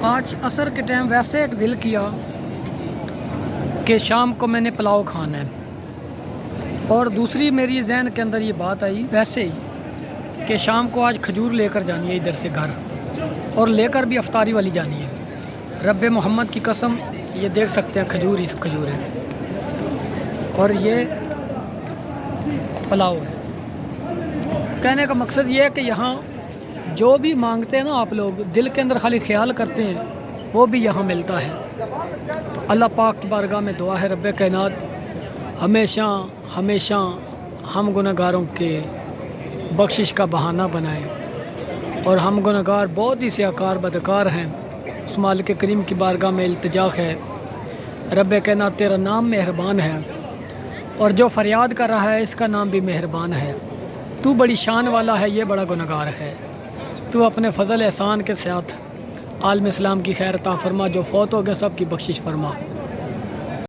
آج عصر کے ٹائم ویسے ایک دل کیا کہ شام کو میں نے پلاؤ کھانا ہے، اور دوسری میری ذہن کے اندر یہ بات آئی ویسے ہی کہ شام کو آج کھجور لے کر جانی ہے ادھر سے گھر، اور لے کر بھی افطاری والی جانی ہے۔ رب محمد کی قسم، یہ دیکھ سکتے ہیں کھجور ہی کھجور ہے، اور یہ پلاؤ ہے۔ کہنے کا مقصد یہ ہے کہ یہاں جو بھی مانگتے ہیں نا آپ لوگ، دل کے اندر خالی خیال کرتے ہیں، وہ بھی یہاں ملتا ہے۔ تو اللہ پاک کی بارگاہ میں دعا ہے رب کائنات ہمیشہ ہمیشہ ہم گنہگاروں کے بخشش کا بہانہ بنائے، اور ہم گنہگار بہت ہی سیاکار بدکار ہیں۔ اس مالک کریم کی بارگاہ میں التجا ہے رب کائنات تیرا نام مہربان ہے، اور جو فریاد کر رہا ہے اس کا نام بھی مہربان ہے۔ تو بڑی شان والا ہے، یہ بڑا گنہگار ہے۔ تو اپنے فضل احسان کے ساتھ عالم اسلام کی خیر عطا فرما، جو فوت ہو گئے سب کی بخشش فرما۔